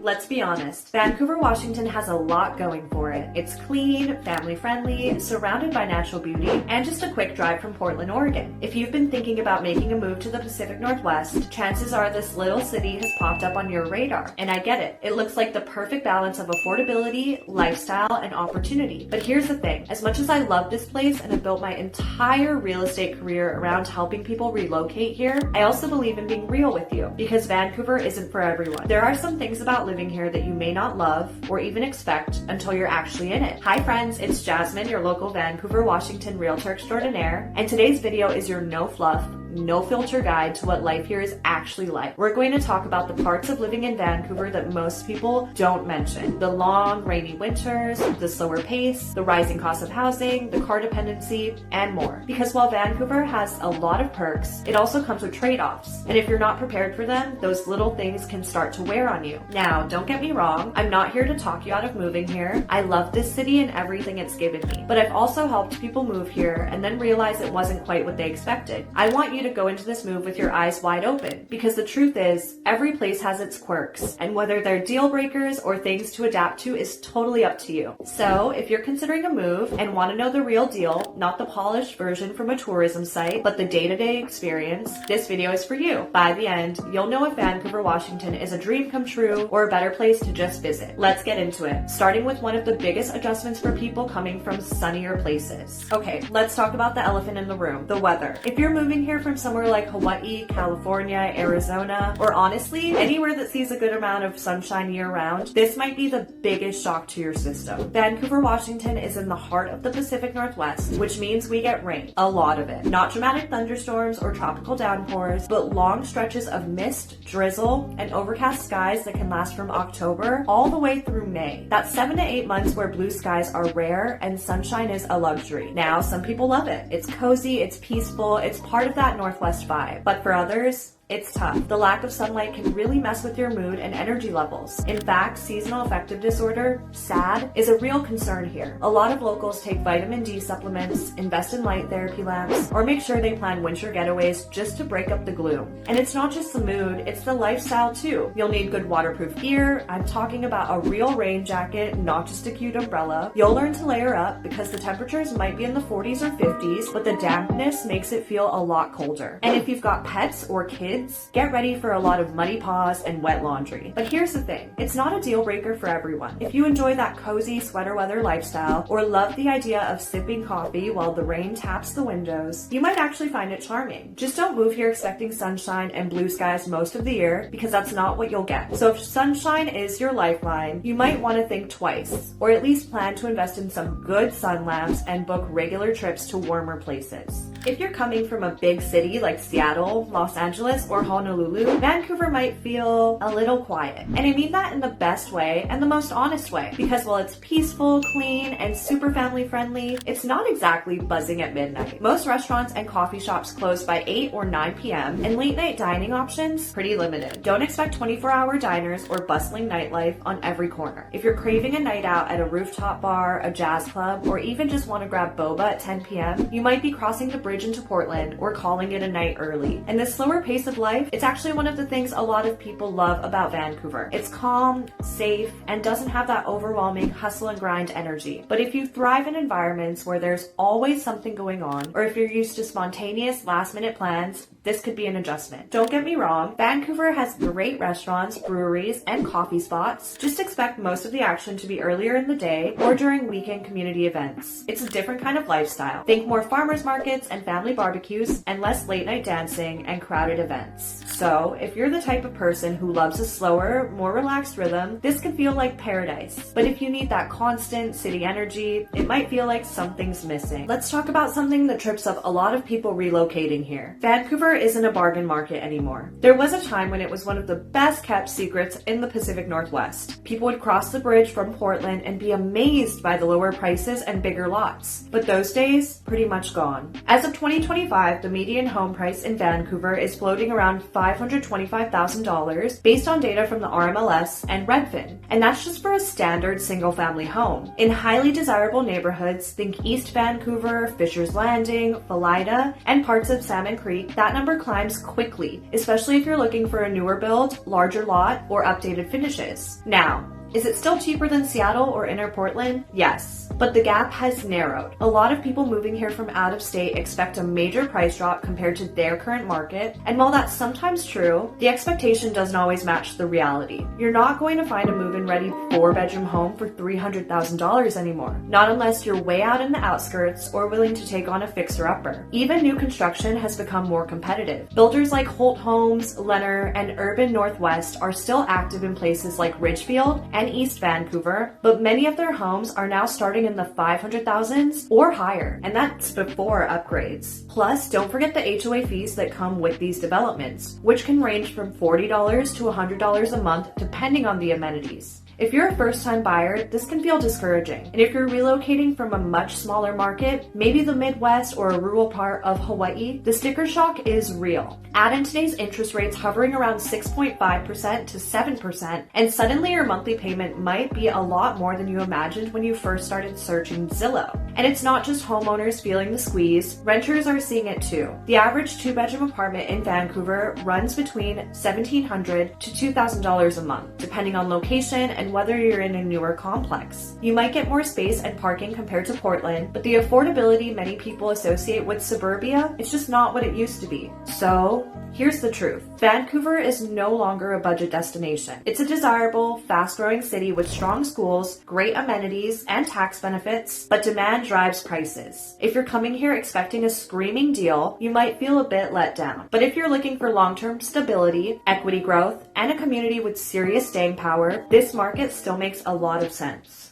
Let's be honest, Vancouver, Washington has a lot going for it. It's clean, family-friendly, surrounded by natural beauty, and just a quick drive from Portland, Oregon. If you've been thinking about making a move to the Pacific Northwest, chances are this little city has popped up on your radar. And I get it. It looks like the perfect balance of affordability, lifestyle, and opportunity. But here's the thing. As much as I love this place and have built my entire real estate career around helping people relocate here, I also believe in being real with you, because Vancouver isn't for everyone. There are some things about living here that you may not love or even expect until you're actually in it. Hi friends, it's Jasmine, your local Vancouver, Washington Realtor extraordinaire, and today's video is your no fluff, no filter guide to what life here is actually like. We're going to talk about the parts of living in Vancouver that most people don't mention. The long, rainy winters, the slower pace, the rising cost of housing, the car dependency, and more. Because while Vancouver has a lot of perks, it also comes with trade-offs. And if you're not prepared for them, those little things can start to wear on you. Now, don't get me wrong, I'm not here to talk you out of moving here. I love this city and everything it's given me. But I've also helped people move here and then realize it wasn't quite what they expected. I want you to go into this move with your eyes wide open, because the truth is, every place has its quirks, and whether they're deal breakers or things to adapt to is totally up to you. So, if you're considering a move and want to know the real deal, not the polished version from a tourism site, but the day-to-day experience, this video is for you. By the end, you'll know if Vancouver, Washington is a dream come true or a better place to just visit. Let's get into it, starting with one of the biggest adjustments for people coming from sunnier places. Okay, let's talk about the elephant in the room, the weather. If you're moving here from somewhere like Hawaii, California, Arizona, or honestly, anywhere that sees a good amount of sunshine year-round, this might be the biggest shock to your system. Vancouver, Washington is in the heart of the Pacific Northwest, which means we get rain. A lot of it. Not dramatic thunderstorms or tropical downpours, but long stretches of mist, drizzle, and overcast skies that can last from October all the way through May. That's 7 to 8 months where blue skies are rare and sunshine is a luxury. Now, some people love it. It's cozy, it's peaceful, it's part of that Northwest vibe. But for others, it's tough. The lack of sunlight can really mess with your mood and energy levels. In fact, seasonal affective disorder, SAD, is a real concern here. A lot of locals take vitamin D supplements, invest in light therapy lamps, or make sure they plan winter getaways just to break up the gloom. And it's not just the mood, it's the lifestyle too. You'll need good waterproof gear. I'm talking about a real rain jacket, not just a cute umbrella. You'll learn to layer up because the temperatures might be in the 40s or 50s, but the dampness makes it feel a lot colder. And if you've got pets or kids, get ready for a lot of muddy paws and wet laundry. But here's the thing, it's not a deal breaker for everyone. If you enjoy that cozy sweater weather lifestyle or love the idea of sipping coffee while the rain taps the windows, you might actually find it charming. Just don't move here expecting sunshine and blue skies most of the year, because that's not what you'll get. So if sunshine is your lifeline, you might want to think twice, or at least plan to invest in some good sun lamps and book regular trips to warmer places. If you're coming from a big city like Seattle, Los Angeles, or Honolulu, Vancouver might feel a little quiet. And I mean that in the best way and the most honest way, because while it's peaceful, clean, and super family friendly, it's not exactly buzzing at midnight. Most restaurants and coffee shops close by 8 or 9 p.m., and late night dining options pretty limited. Don't expect 24-hour diners or bustling nightlife on every corner. If you're craving a night out at a rooftop bar, a jazz club, or even just want to grab boba at 10 p.m., you might be crossing the bridge into Portland or calling it a night early. And this slower pace of life, it's actually one of the things a lot of people love about Vancouver. It's calm, safe, and doesn't have that overwhelming hustle and grind energy. But if you thrive in environments where there's always something going on, or if you're used to spontaneous last-minute plans, this could be an adjustment. Don't get me wrong, Vancouver has great restaurants, breweries, and coffee spots. Just expect most of the action to be earlier in the day or during weekend community events. It's a different kind of lifestyle. Think more farmers markets and family barbecues, and less late-night dancing and crowded events. So, if you're the type of person who loves a slower, more relaxed rhythm, this could feel like paradise. But if you need that constant city energy, it might feel like something's missing. Let's talk about something that trips up a lot of people relocating here. Vancouver isn't a bargain market anymore. There was a time when it was one of the best kept secrets in the Pacific Northwest. People would cross the bridge from Portland and be amazed by the lower prices and bigger lots. But those days, pretty much gone. As of 2025, the median home price in Vancouver is floating around $5 $525,000 based on data from the RMLS and Redfin. And that's just for a standard single-family home. In highly desirable neighborhoods, think East Vancouver, Fisher's Landing, Philida, and parts of Salmon Creek, that number climbs quickly, especially if you're looking for a newer build, larger lot, or updated finishes. Now, is it still cheaper than Seattle or inner Portland? Yes, but the gap has narrowed. A lot of people moving here from out of state expect a major price drop compared to their current market, and while that's sometimes true, the expectation doesn't always match the reality. You're not going to find a move-in ready 4-bedroom home for $300,000 anymore, not unless you're way out in the outskirts or willing to take on a fixer-upper. Even new construction has become more competitive. Builders like Holt Homes, Lenner, and Urban Northwest are still active in places like Ridgefield and East Vancouver, but many of their homes are now starting in the $500,000s or higher, and that's before upgrades. Plus, don't forget the HOA fees that come with these developments, which can range from $40 to $100 a month depending on the amenities. If you're a first-time buyer, this can feel discouraging. And if you're relocating from a much smaller market, maybe the Midwest or a rural part of Hawaii, the sticker shock is real. Add in today's interest rates hovering around 6.5% to 7%, and suddenly your monthly payment might be a lot more than you imagined when you first started searching Zillow. And it's not just homeowners feeling the squeeze, renters are seeing it too. The average 2-bedroom apartment in Vancouver runs between $1,700 to $2,000 a month, depending on location and whether you're in a newer complex. You might get more space and parking compared to Portland, but the affordability many people associate with suburbia, it's just not what it used to be. So, here's the truth. Vancouver is no longer a budget destination. It's a desirable, fast-growing city with strong schools, great amenities, and tax benefits, but demand drives prices. If you're coming here expecting a screaming deal, you might feel a bit let down. But if you're looking for long-term stability, equity growth, and a community with serious staying power, this market still makes a lot of sense.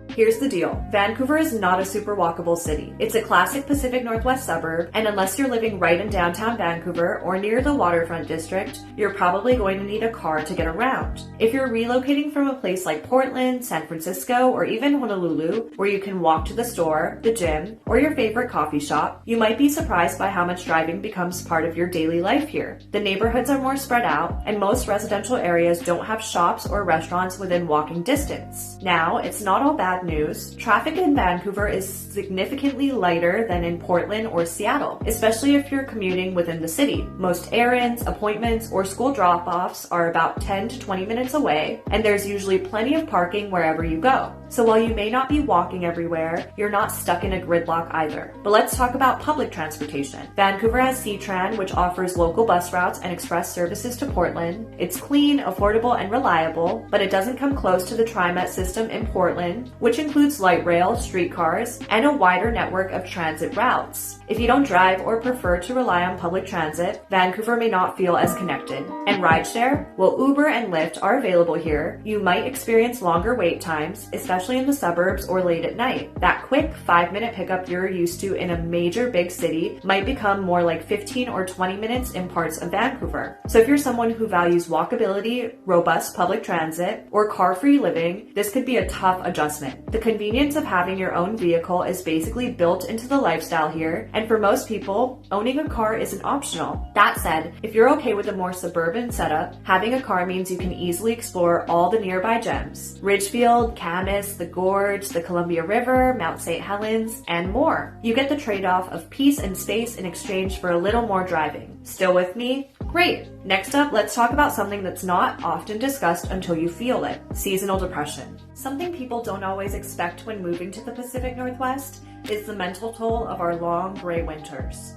Here's the deal. Vancouver is not a super walkable city. It's a classic Pacific Northwest suburb, and unless you're living right in downtown Vancouver or near the waterfront district, you're probably going to need a car to get around. If you're relocating from a place like Portland, San Francisco, or even Honolulu, where you can walk to the store, the gym, or your favorite coffee shop, you might be surprised by how much driving becomes part of your daily life here. The neighborhoods are more spread out, and most residential areas don't have shops or restaurants within walking distance. Now, it's not all bad news. Traffic in Vancouver is significantly lighter than in Portland or Seattle, especially if you're commuting within the city. Most errands, appointments, or school drop-offs are about 10 to 20 minutes away, and there's usually plenty of parking wherever you go. So while you may not be walking everywhere, you're not stuck in a gridlock either. But let's talk about public transportation. Vancouver has C-Tran, which offers local bus routes and express services to Portland. It's clean, affordable, and reliable, but it doesn't come close to the TriMet system in Portland, which includes light rail, streetcars, and a wider network of transit routes. If you don't drive or prefer to rely on public transit, Vancouver may not feel as connected. And rideshare? Well, Uber and Lyft are available here. You might experience longer wait times, especially in the suburbs or late at night. That quick 5-minute pickup you're used to in a major big city might become more like 15 or 20 minutes in parts of Vancouver. So if you're someone who values walkability, robust public transit, or car-free living, this could be a tough adjustment. The convenience of having your own vehicle is basically built into the lifestyle here, and for most people, owning a car isn't optional. That said, if you're okay with a more suburban setup, having a car means you can easily explore all the nearby gems. Ridgefield, Camas, the Gorge, the Columbia River, Mount St. Helens, and more. You get the trade-off of peace and space in exchange for a little more driving. Still with me? Great! Next up, let's talk about something that's not often discussed until you feel it: seasonal depression. Something people don't always expect when moving to the Pacific Northwest is the mental toll of our long gray winters.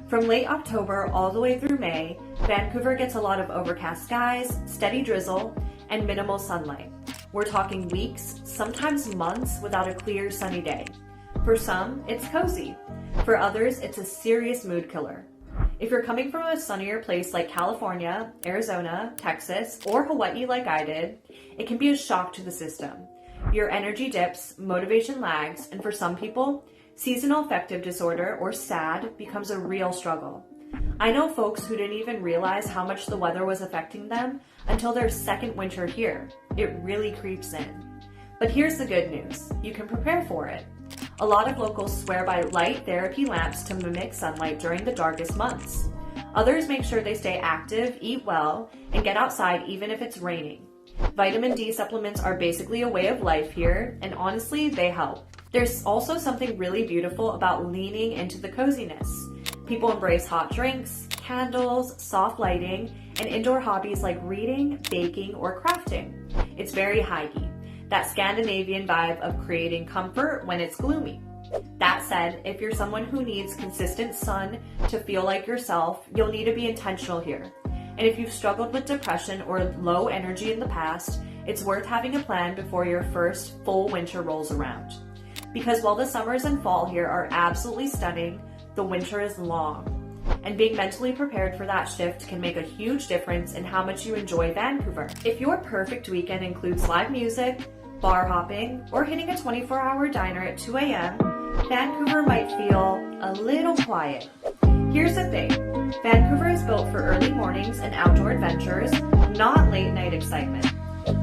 From late October all the way through May, Vancouver gets a lot of overcast skies, steady drizzle, and minimal sunlight. We're talking weeks, sometimes months without a clear sunny day. For some, it's cozy. For others, it's a serious mood killer. If you're coming from a sunnier place like California, Arizona, Texas, or Hawaii like I did, it can be a shock to the system. Your energy dips, motivation lags, and for some people, seasonal affective disorder, or SAD, becomes a real struggle. I know folks who didn't even realize how much the weather was affecting them until their second winter here. It really creeps in. But here's the good news. You can prepare for it. A lot of locals swear by light therapy lamps to mimic sunlight during the darkest months. Others make sure they stay active, eat well, and get outside even if it's raining. Vitamin D supplements are basically a way of life here, and honestly, they help. There's also something really beautiful about leaning into the coziness. People embrace hot drinks, candles, soft lighting, and indoor hobbies like reading, baking, or crafting. It's very high-key, that Scandinavian vibe of creating comfort when it's gloomy. That said, if you're someone who needs consistent sun to feel like yourself, you'll need to be intentional here. And if you've struggled with depression or low energy in the past, it's worth having a plan before your first full winter rolls around. Because while the summers and fall here are absolutely stunning, the winter is long. And being mentally prepared for that shift can make a huge difference in how much you enjoy Vancouver. If your perfect weekend includes live music, bar hopping, or hitting a 24-hour diner at 2 a.m., Vancouver might feel a little quiet. Here's the thing, Vancouver is built for early mornings and outdoor adventures, not late night excitement.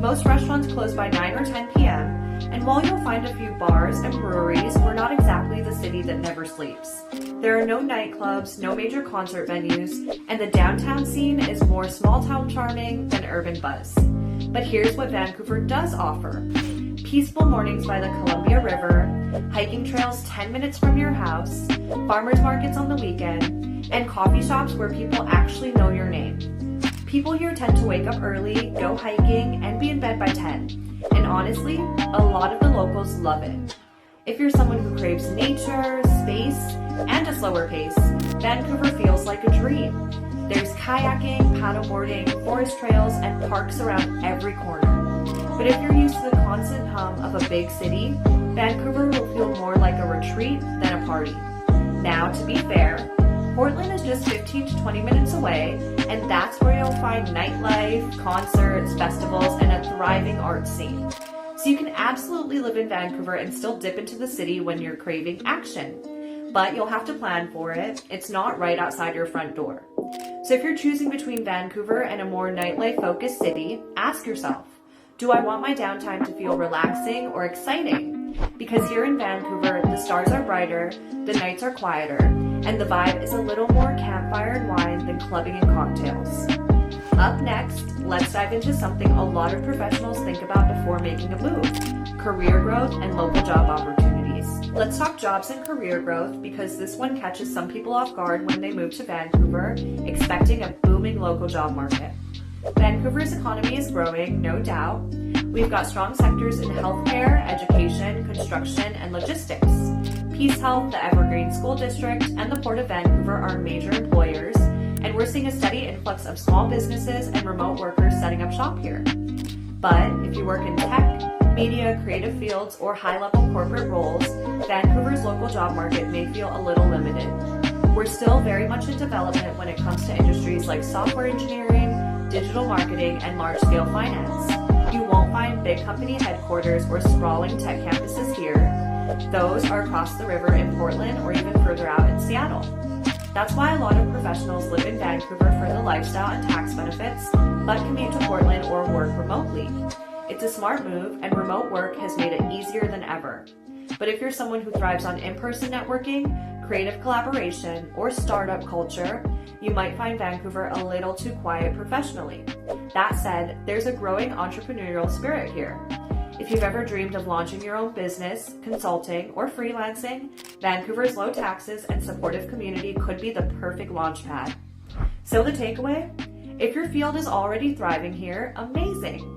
Most restaurants close by 9 or 10 p.m., and while you'll find a few bars and breweries, we're not exactly the city that never sleeps. There are no nightclubs, no major concert venues, and the downtown scene is more small-town charming than urban buzz. But here's what Vancouver does offer. Peaceful mornings by the Columbia River, hiking trails 10 minutes from your house, farmers markets on the weekend, and coffee shops where people actually know your name. People here tend to wake up early, go hiking, and be in bed by 10. And honestly, a lot of the locals love it. If you're someone who craves nature, space, and a slower pace, Vancouver feels like a dream. There's kayaking, paddleboarding, forest trails, and parks around every corner. But if you're used to the constant hum of a big city, Vancouver will feel more like a retreat than a party. Now, to be fair, Portland is just 15 to 20 minutes away, and that's where you'll find nightlife, concerts, festivals, and a thriving art scene. So you can absolutely live in Vancouver and still dip into the city when you're craving action. But you'll have to plan for it. It's not right outside your front door. So if you're choosing between Vancouver and a more nightlife-focused city, ask yourself, do I want my downtime to feel relaxing or exciting? Because here in Vancouver, the stars are brighter, the nights are quieter, and the vibe is a little more campfire and wine than clubbing and cocktails. Up next, let's dive into something a lot of professionals think about before making a move: career growth and local job opportunities. Let's talk jobs and career growth because this one catches some people off guard when they move to Vancouver, expecting a booming local job market. Vancouver's economy is growing, no doubt. We've got strong sectors in healthcare, education, construction, and logistics. Peace Health, the Evergreen School District, and the Port of Vancouver are major employers, and we're seeing a steady influx of small businesses and remote workers setting up shop here. But if you work in tech, media, creative fields, or high-level corporate roles, Vancouver's local job market may feel a little limited. We're still very much in development when it comes to industries like software engineering, digital marketing, and large-scale finance. You won't find big company headquarters or sprawling tech campuses here. Those are across the river in Portland or even further out in Seattle. That's why a lot of professionals live in Vancouver for the lifestyle and tax benefits, but commute to Portland or work remotely. It's a smart move, and remote work has made it easier than ever. But if you're someone who thrives on in-person networking, creative collaboration, or startup culture, you might find Vancouver a little too quiet professionally. That said, there's a growing entrepreneurial spirit here. If you've ever dreamed of launching your own business, consulting, or freelancing, Vancouver's low taxes and supportive community could be the perfect launchpad. So the takeaway? If your field is already thriving here, amazing.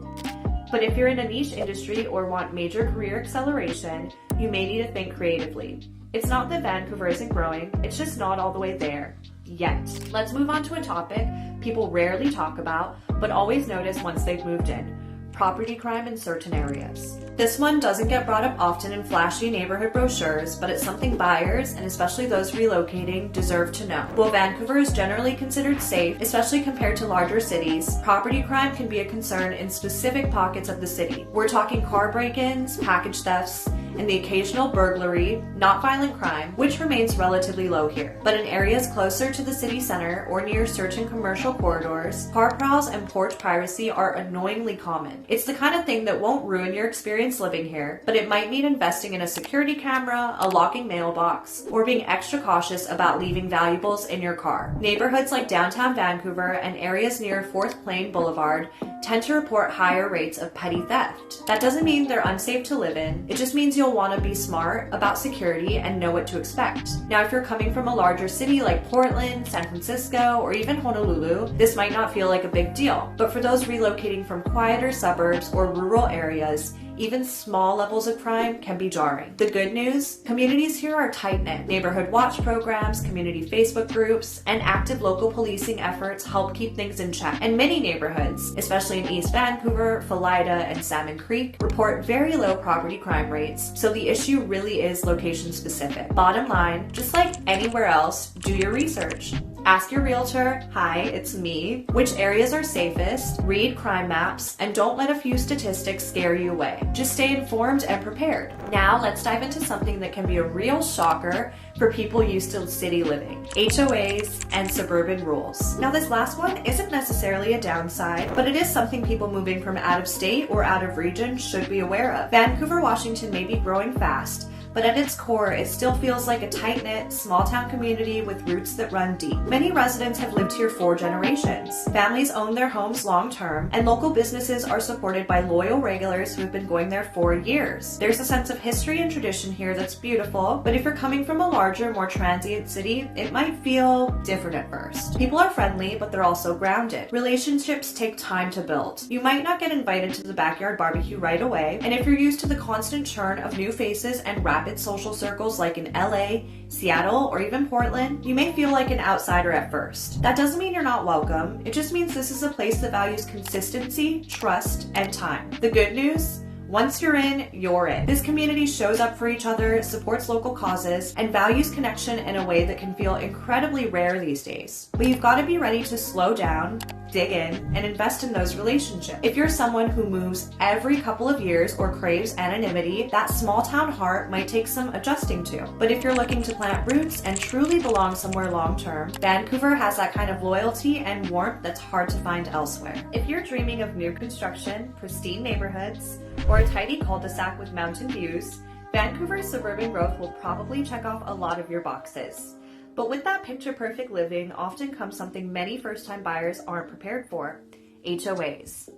But if you're in a niche industry or want major career acceleration, you may need to think creatively. It's not that Vancouver isn't growing, it's just not all the way there. Yet. Let's move on to a topic people rarely talk about, but always notice once they've moved in: property crime in certain areas. This one doesn't get brought up often in flashy neighborhood brochures, but it's something buyers, and especially those relocating, deserve to know. While Vancouver is generally considered safe, especially compared to larger cities, property crime can be a concern in specific pockets of the city. We're talking car break-ins, package thefts, and the occasional burglary, not violent crime, which remains relatively low here. But in areas closer to the city center or near certain commercial corridors, car prowls and porch piracy are annoyingly common. It's the kind of thing that won't ruin your experience living here, but it might mean investing in a security camera, a locking mailbox, or being extra cautious about leaving valuables in your car. Neighborhoods like downtown Vancouver and areas near 4th Plain Boulevard tend to report higher rates of petty theft. That doesn't mean they're unsafe to live in, it just means you'll want to be smart about security and know what to expect. Now, if you're coming from a larger city like Portland, San Francisco, or even Honolulu, this might not feel like a big deal. But for those relocating from quieter suburbs or rural areas, even small levels of crime can be jarring. The good news? Communities here are tight-knit. Neighborhood watch programs, community Facebook groups, and active local policing efforts help keep things in check. And many neighborhoods, especially in East Vancouver, Philida, and Salmon Creek, report very low property crime rates, so the issue really is location-specific. Bottom line, just like anywhere else, do your research. Ask your realtor, hi, it's me, which areas are safest, read crime maps, and don't let a few statistics scare you away. Just stay informed and prepared. Now let's dive into something that can be a real shocker for people used to city living: HOAs and suburban rules. Now this last one isn't necessarily a downside, but it is something people moving from out of state or out of region should be aware of. Vancouver, Washington may be growing fast, but at its core, it still feels like a tight-knit, small-town community with roots that run deep. Many residents have lived here 4 generations. Families own their homes long-term, and local businesses are supported by loyal regulars who have been going there for years. There's a sense of history and tradition here that's beautiful, but if you're coming from a larger, more transient city, it might feel different at first. People are friendly, but they're also grounded. Relationships take time to build. You might not get invited to the backyard barbecue right away, and if you're used to the constant churn of new faces and rapid social circles like in LA, Seattle, or even Portland, you may feel like an outsider at first. That doesn't mean you're not welcome. It just means this is a place that values consistency, trust, and time. The good news? Once you're in, you're in. This community shows up for each other, supports local causes, and values connection in a way that can feel incredibly rare these days. But you've got to be ready to slow down, dig in, and invest in those relationships. If you're someone who moves every couple of years or craves anonymity, that small town heart might take some adjusting to. But if you're looking to plant roots and truly belong somewhere long term, Vancouver has that kind of loyalty and warmth that's hard to find elsewhere. If you're dreaming of new construction, pristine neighborhoods, or a tidy cul-de-sac with mountain views, Vancouver's suburban growth will probably check off a lot of your boxes. But with that picture-perfect living often comes something many first-time buyers aren't prepared for: HOAs.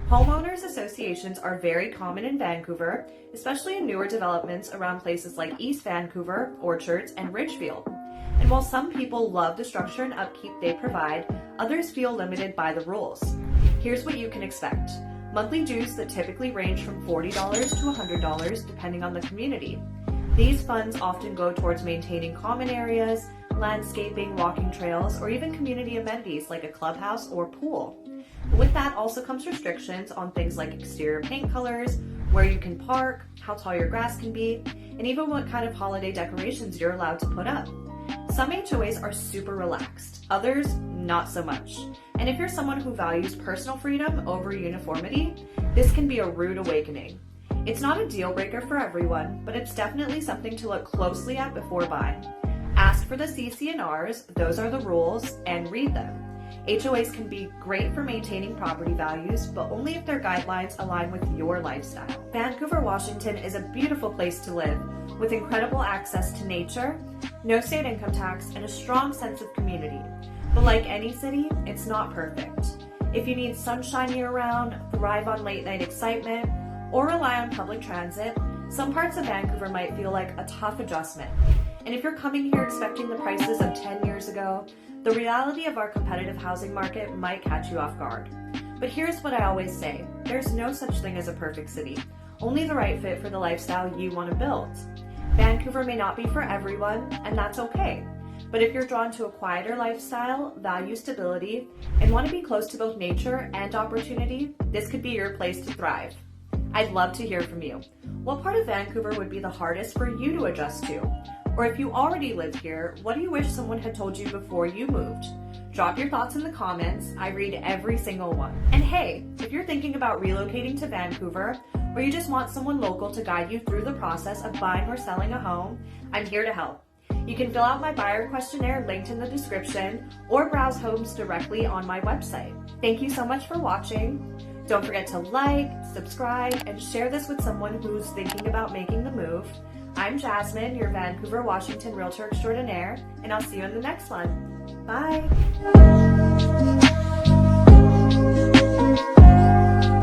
Homeowners associations are very common in Vancouver, especially in newer developments around places like East Vancouver, Orchards, and Ridgefield. And while some people love the structure and upkeep they provide, others feel limited by the rules. Here's what you can expect: monthly dues that typically range from $40 to $100 depending on the community. These funds often go towards maintaining common areas, landscaping, walking trails, or even community amenities like a clubhouse or pool. With that also comes restrictions on things like exterior paint colors, where you can park, how tall your grass can be, and even what kind of holiday decorations you're allowed to put up. Some HOAs are super relaxed, others not so much. And if you're someone who values personal freedom over uniformity, this can be a rude awakening. It's not a deal breaker for everyone, but it's definitely something to look closely at before buying. Ask for the CC&Rs, those are the rules, and read them. HOAs can be great for maintaining property values, but only if their guidelines align with your lifestyle. Vancouver, Washington is a beautiful place to live, with incredible access to nature, no state income tax, and a strong sense of community. But like any city, it's not perfect. If you need sunshine year-round, thrive on late-night excitement, or rely on public transit, some parts of Vancouver might feel like a tough adjustment. And if you're coming here expecting the prices of 10 years ago, the reality of our competitive housing market might catch you off guard. But here's what I always say: there's no such thing as a perfect city, only the right fit for the lifestyle you want to build. Vancouver may not be for everyone, and that's okay. But if you're drawn to a quieter lifestyle, value stability, and want to be close to both nature and opportunity, this could be your place to thrive. I'd love to hear from you. What part of Vancouver would be the hardest for you to adjust to? Or if you already live here, what do you wish someone had told you before you moved? Drop your thoughts in the comments. I read every single one. And hey, if you're thinking about relocating to Vancouver, or you just want someone local to guide you through the process of buying or selling a home, I'm here to help. You can fill out my buyer questionnaire linked in the description or browse homes directly on my website. Thank you so much for watching. Don't forget to like, subscribe, and share this with someone who's thinking about making the move. I'm Jasmine, your Vancouver, Washington Realtor extraordinaire, and I'll see you in the next one. Bye!